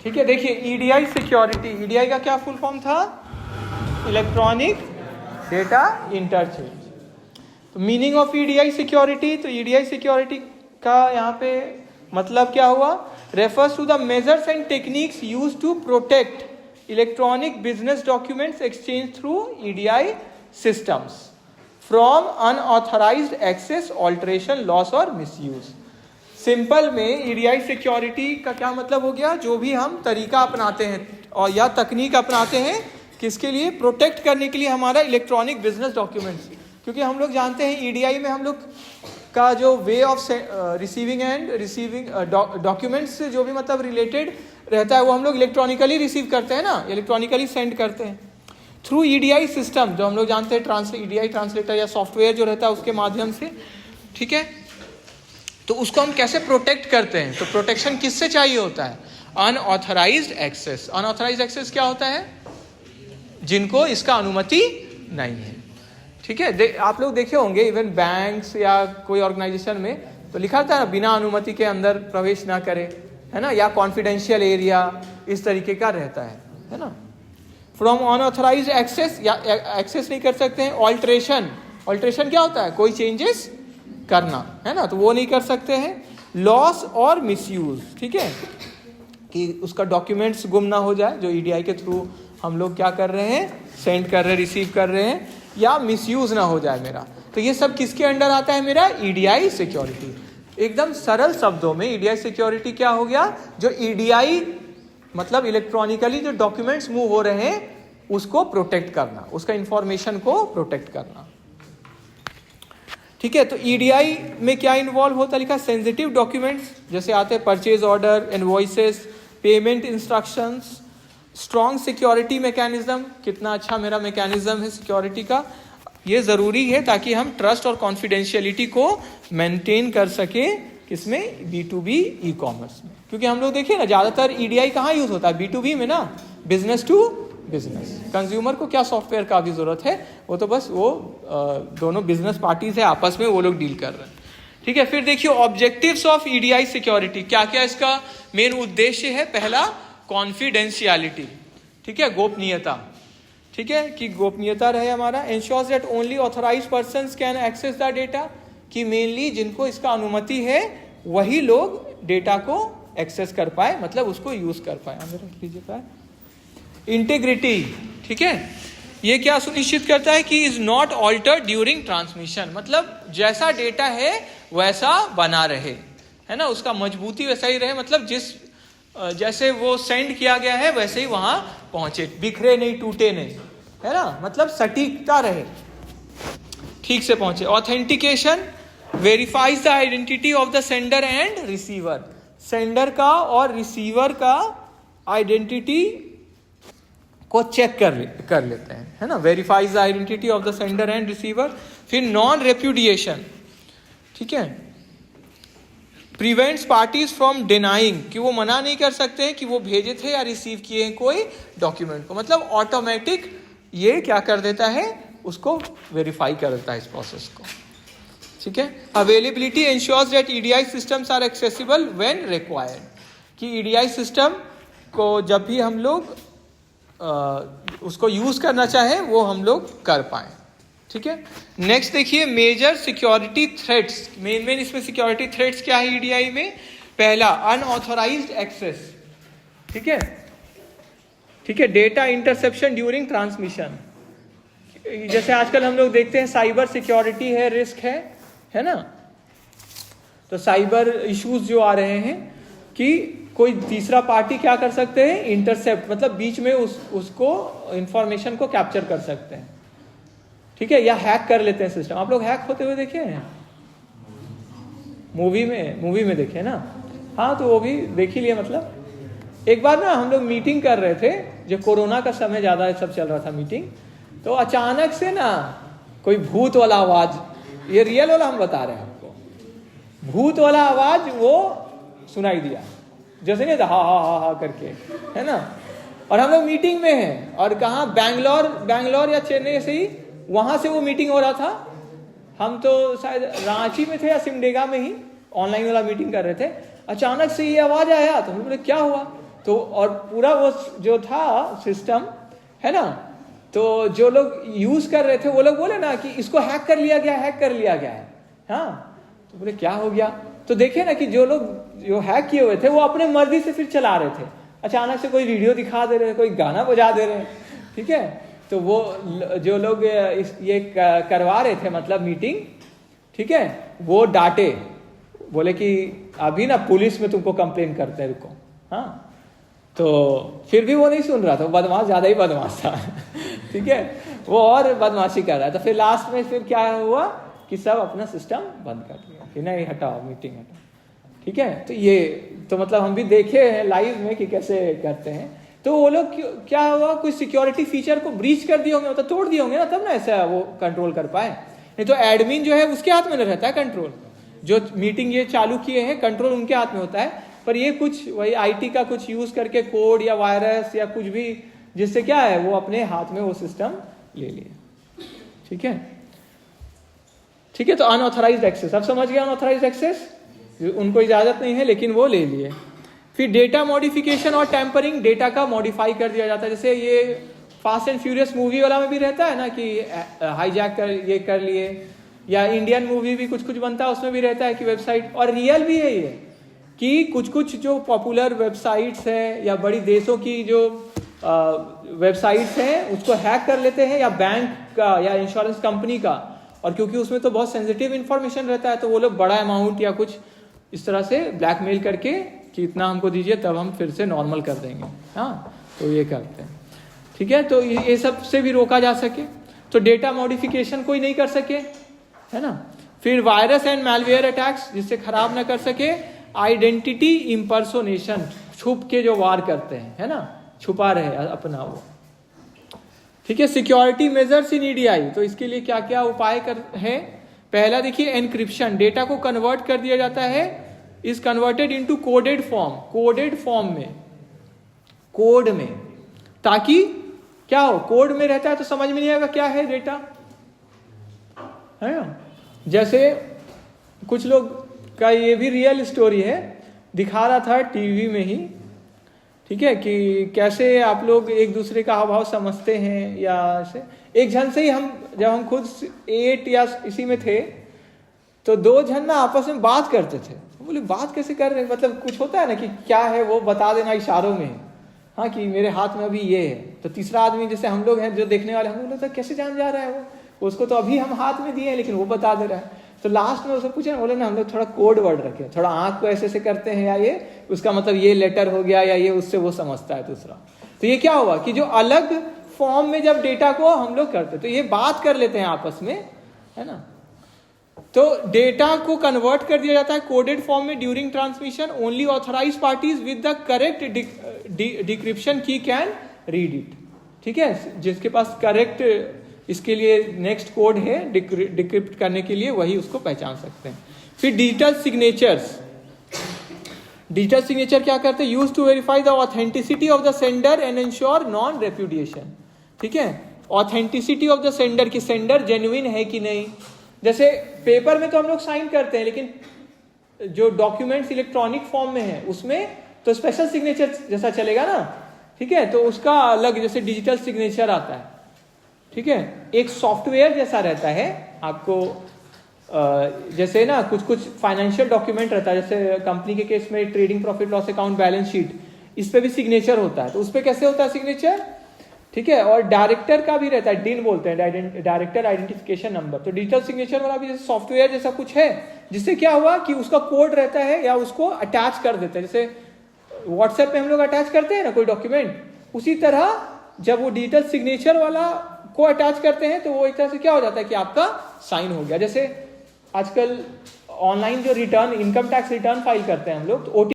ठीक है, देखिए ईडीआई सिक्योरिटी, ईडीआई का क्या फुल फॉर्म था? Electronic data interchange. तो मीनिंग ऑफ ईडीआई सिक्योरिटी, तो ईडीआई सिक्योरिटी का यहाँ पे मतलब क्या हुआ? Refers to the measures and techniques use to protect electronic business documents exchange through EDI systems from unauthorised access, alteration, loss और मिसयूज। सिंपल में ईडीआई सिक्योरिटी का क्या मतलब हो गया? जो भी हम तरीका अपनाते हैं और या तकनीक अपनाते हैं, किसके लिए? प्रोटेक्ट करने के लिए हमारा इलेक्ट्रॉनिक बिजनेस डॉक्यूमेंट्स। क्योंकि हम लोग जानते हैं ईडीआई में हम लोग का जो way of receiving end receiving documents से जो भी मतलब रिलेटेड रहता है वो हम लोग इलेक्ट्रॉनिकली रिसीव करते हैं ना, इलेक्ट्रॉनिकली सेंड करते हैं थ्रू ईडीआई सिस्टम, जो हम लोग जानते हैं ईडीआई ट्रांसलेटर या सॉफ्टवेयर जो रहता है उसके माध्यम से। ठीक है, तो उसको हम कैसे प्रोटेक्ट करते हैं? तो प्रोटेक्शन किससे चाहिए होता है? Unauthorised access. अनऑथराइज्ड एक्सेस क्या होता है? जिनको इसका अनुमति नहीं है। ठीक है, आप लोग देखे होंगे इवन बैंक्स या कोई ऑर्गेनाइजेशन में तो लिखा था ना, बिना अनुमति के अंदर प्रवेश ना करे, है ना, या कॉन्फिडेंशियल एरिया, इस तरीके का रहता है ना। फ्रॉम अनऑथराइज्ड एक्सेस, या एक्सेस नहीं कर सकते हैं। ऑल्ट्रेशन, ऑल्ट्रेशन क्या होता है? कोई चेंजेस करना, है ना, तो वो नहीं कर सकते हैं। लॉस और मिसयूज, ठीक है, कि उसका डॉक्यूमेंट्स गुम ना हो जाए जो ईडीआई के थ्रू हम लोग क्या कर रहे हैं, सेंड कर रहे हैं, रिसीव कर रहे हैं, या मिसयूज ना हो जाए मेरा। तो ये सब किसके अंडर आता है? मेरा ईडीआई सिक्योरिटी। एकदम सरल शब्दों में ईडीआई सिक्योरिटी क्या हो गया? जो ईडीआई मतलब इलेक्ट्रॉनिकली जो डॉक्यूमेंट्स मूव हो रहे हैं उसको प्रोटेक्ट करना, उसका इंफॉर्मेशन को प्रोटेक्ट करना। ठीक है, तो ईडीआई में क्या इन्वॉल्व होता? लिखा सेंसिटिव डॉक्यूमेंट्स जैसे आते हैं purchase order, invoices, payment instructions, strong security mechanism. कितना अच्छा मेरा मैकेनिज्म है सिक्योरिटी का, ये ज़रूरी है ताकि हम ट्रस्ट और कॉन्फिडेंशियलिटी को मेंटेन कर सके। किसमें? B2B ई कॉमर्स में। क्योंकि हम लोग देखिए ना, ज़्यादातर ईडीआई कहाँ यूज़ होता है? B2B में ना, बिजनेस टू बिजनेस। कंज्यूमर को क्या सॉफ्टवेयर का भी जरूरत है, वो तो बस वो दोनों बिजनेस पार्टीज है आपस में, वो लोग डील कर रहे हैं। ठीक है, फिर देखिए ऑब्जेक्टिव्स ऑफ ईडीआई सिक्योरिटी, क्या क्या इसका मेन उद्देश्य है? पहला, कॉन्फिडेंशियलिटी, ठीक है, गोपनीयता। ठीक है, कि गोपनीयता रहे हमारा। Ensures that only authorised persons can access the data, कि मेनली जिनको इसका अनुमति है वही लोग डेटा को एक्सेस कर पाए, मतलब उसको यूज कर पाए। इंटीग्रिटी, ठीक है, ये क्या सुनिश्चित करता है? कि is not altered during transmission, मतलब जैसा डेटा है वैसा बना रहे, है ना, उसका मजबूती वैसा ही रहे, मतलब जिस जैसे वो सेंड किया गया है वैसे ही वहां पहुंचे, बिखरे नहीं, टूटे नहीं, है ना, मतलब सटीकता रहे, ठीक से पहुंचे। Authentication verifies the identity of the sender and receiver, sender का और रिसीवर का आइडेंटिटी को चेक कर लेते हैं, है ना, verifies the identity of the sender and receiver. फिर नॉन रेप्यूडिएशन, ठीक है, प्रिवेंट्स पार्टीज फ्रॉम डिनाइंग, कि वो मना नहीं कर सकते हैं कि वो भेजे थे या रिसीव किए हैं कोई डॉक्यूमेंट को, मतलब ऑटोमेटिक ये क्या कर देता है, उसको वेरीफाई कर देता है इस प्रोसेस को। ठीक है, availability ensures that EDI systems are accessible when required, कि ईडीआई सिस्टम को जब भी हम लोग उसको यूज करना चाहे वो हम लोग कर पाए। ठीक है, नेक्स्ट देखिए मेजर सिक्योरिटी थ्रेट्स। मेन इसमें सिक्योरिटी थ्रेट्स क्या है ईडीआई में? पहला, अनऑथराइज्ड एक्सेस, ठीक है, ठीक है, डेटा इंटरसेप्शन ड्यूरिंग ट्रांसमिशन। जैसे आजकल हम लोग देखते हैं साइबर सिक्योरिटी है, रिस्क है ना, तो साइबर इश्यूज जो आ रहे हैं कि कोई तीसरा पार्टी क्या कर सकते हैं, इंटरसेप्ट, मतलब बीच में उसको इंफॉर्मेशन को कैप्चर कर सकते हैं। ठीक है, या हैक कर लेते हैं सिस्टम। आप लोग हैक होते हुए देखे हैं मूवी में देखे ना, हाँ, तो वो भी देख ही लिया। मतलब एक बार ना हम लोग मीटिंग कर रहे थे, जो कोरोना का समय ज्यादा सब चल रहा था मीटिंग, तो अचानक से ना कोई भूत वाला आवाज, ये रियल वाला हम बता रहे हैं आपको, भूत वाला आवाज वो सुनाई दिया, जैसे नहीं था हा हा हा हा करके, है ना, और हम लोग मीटिंग में हैं, और कहाँ, बैंगलोर या चेन्नई से ही, वहां से वो मीटिंग हो रहा था। हम तो शायद रांची में थे या सिमडेगा में ही ऑनलाइन वाला मीटिंग कर रहे थे। अचानक से ये आवाज आया, तो हम बोले क्या हुआ, तो और पूरा वो जो था सिस्टम है ना, तो जो लोग यूज कर रहे थे वो लोग बोले ना कि इसको हैक कर लिया गया है। हाँ, तो बोले क्या हो गया? तो देखे ना कि जो लोग जो हैक किए हुए थे वो अपने मर्जी से फिर चला रहे थे। अचानक से कोई वीडियो दिखा दे रहे, कोई गाना बजा दे रहे, ठीक है। तो वो जो लोग ये करवा रहे थे मतलब मीटिंग, ठीक है, वो डांटे, बोले कि अभी ना पुलिस में तुमको कंप्लेन करते हैं, रुको। हाँ, तो फिर भी वो नहीं सुन रहा था, बदमाश ज्यादा ही बदमाश था ठीक है, वो और बदमाशी कर रहा था। फिर लास्ट में फिर क्या हुआ कि सब अपना सिस्टम बंद कर दिया कि नहीं हटाओ, मीटिंग हटाओ, ठीक है। तो ये तो मतलब हम भी देखे हैं लाइव में कि कैसे करते हैं। तो वो लोग क्या हुआ, कोई सिक्योरिटी फीचर को ब्रीच कर दिए होंगे, मतलब तोड़ दिए होंगे ना, तब ना ऐसा वो कंट्रोल कर पाए। नहीं तो एडमिन जो है उसके हाथ में नहीं रहता है कंट्रोल, जो मीटिंग ये चालू किए हैं कंट्रोल उनके हाथ में होता है। पर ये कुछ वही आईटी का कुछ यूज करके कोड या वायरस या कुछ भी, जिससे क्या है वो अपने हाथ में वो सिस्टम ले लिए, ठीक है। ठीक है, तो अनऑथराइज्ड एक्सेस, अब समझ गया अनऑथराइज्ड एक्सेस, उनको इजाजत नहीं है लेकिन वो ले लिए। फिर डेटा मॉडिफिकेशन और टेम्परिंग, डेटा का मॉडिफाई कर दिया जाता है। जैसे ये फास्ट एंड फ्यूरियस मूवी वाला में भी रहता है ना कि हाईजैक कर ये कर लिए, या इंडियन मूवी भी कुछ कुछ बनता है उसमें भी रहता है कि वेबसाइट, और रियल भी है ये कि कुछ कुछ जो पॉपुलर वेबसाइट्स हैं या बड़ी देशों की जो वेबसाइट्स हैं उसको हैक कर लेते हैं, या बैंक का या इंश्योरेंस कंपनी का, और क्योंकि उसमें तो बहुत सेंसिटिव इंफॉर्मेशन रहता है तो वो लोग बड़ा अमाउंट या कुछ इस तरह से ब्लैकमेल करके कि इतना हमको दीजिए तब हम फिर से नॉर्मल कर देंगे। हाँ, तो ये करते हैं, ठीक है। तो ये सब से भी रोका जा सके, तो डेटा मॉडिफिकेशन कोई नहीं कर सके, है ना। फिर वायरस एंड मैलवेयर अटैक्स, जिससे खराब ना कर सके। आइडेंटिटी इम्पर्सोनेशन, छुप के जो वार करते हैं, है ना, छुपा रहे अपना वो, ठीक है। सिक्योरिटी मेजर्स इन ईडीआई, तो इसके लिए क्या क्या उपाय है। पहला देखिए एनक्रिप्शन, डेटा को कन्वर्ट कर दिया जाता है, is converted into coded form, coded form में, कोड में, ताकि क्या हो, कोड में रहता है तो समझ में नहीं आएगा क्या है डेटा, है ना। जैसे कुछ लोग का ये भी रियल स्टोरी है, दिखा रहा था टीवी में ही, ठीक है, कि कैसे आप लोग एक दूसरे का हाव भाव समझते हैं, या ऐसे एक जन से ही हम जब हम खुद 8 या इसी में थे तो 2 जन ना आपस में बात करते थे। बोले बात कैसे कर रहे हैं, मतलब कुछ होता है ना कि क्या है वो बता देना इशारों में, हाँ कि मेरे हाथ में अभी ये है। तो तीसरा आदमी जैसे हम लोग हैं जो देखने वाले, हम लोग कैसे जान जा रहा है वो, उसको तो अभी हम हाथ में दिए हैं लेकिन वो बता दे रहा है। तो लास्ट में उससे पूछे, बोले ना हम लोग थोड़ा कोड वर्ड रखे, थोड़ा आंख को ऐसे ऐसे करते हैं, या ये उसका मतलब ये लेटर हो गया, या ये उससे वो समझता है दूसरा। तो ये क्या हुआ कि जो अलग फॉर्म में जब डेटा को हम लोग करते तो ये बात कर लेते हैं आपस में, है ना। तो डेटा को कन्वर्ट कर दिया जाता है कोडेड फॉर्म में during transmission. Only authorised parties with the correct decryption की कैन रीड इट, ठीक है। जिसके पास करेक्ट इसके लिए नेक्स्ट कोड है डिक्रिप्ट करने के लिए, वही उसको पहचान सकते हैं। फिर डिजिटल सिग्नेचर्स, डिजिटल सिग्नेचर क्या करते हैं, use to verify the authenticity of the sender and ensure non repudiation, ठीक है। ऑथेंटिसिटी ऑफ द सेंडर, की सेंडर जेन्युइन है कि नहीं। जैसे पेपर में तो हम लोग साइन करते हैं, लेकिन जो डॉक्यूमेंट्स इलेक्ट्रॉनिक फॉर्म में है उसमें तो स्पेशल सिग्नेचर जैसा चलेगा ना, ठीक है। तो उसका अलग जैसे डिजिटल सिग्नेचर आता है, ठीक है। एक सॉफ्टवेयर जैसा रहता है आपको, जैसे ना कुछ कुछ फाइनेंशियल डॉक्यूमेंट रहता है, जैसे कंपनी के केस में trading profit loss account, balance sheet, इस पे भी सिग्नेचर होता है। तो उस पे कैसे होता है सिग्नेचर, ठीक है। और डायरेक्टर का भी रहता है, डिन बोलते हैं, डायरेक्टर आइडेंटिफिकेशन नंबर। तो डिजिटल सिग्नेचर वाला भी जैसे सॉफ्टवेयर जैसा कुछ है, जिससे क्या हुआ कि उसका कोड रहता है या उसको अटैच कर देते हैं, जैसे व्हाट्सएप पे हम लोग अटैच करते हैं ना कोई डॉक्यूमेंट, उसी तरह जब वो डिजिटल सिग्नेचर वाला को अटैच करते हैं तो वो एक तरह से क्या हो जाता है कि आपका साइन हो गया। जैसे आजकल ऑनलाइन जो return, income tax return file करते हैं हम लोग, तो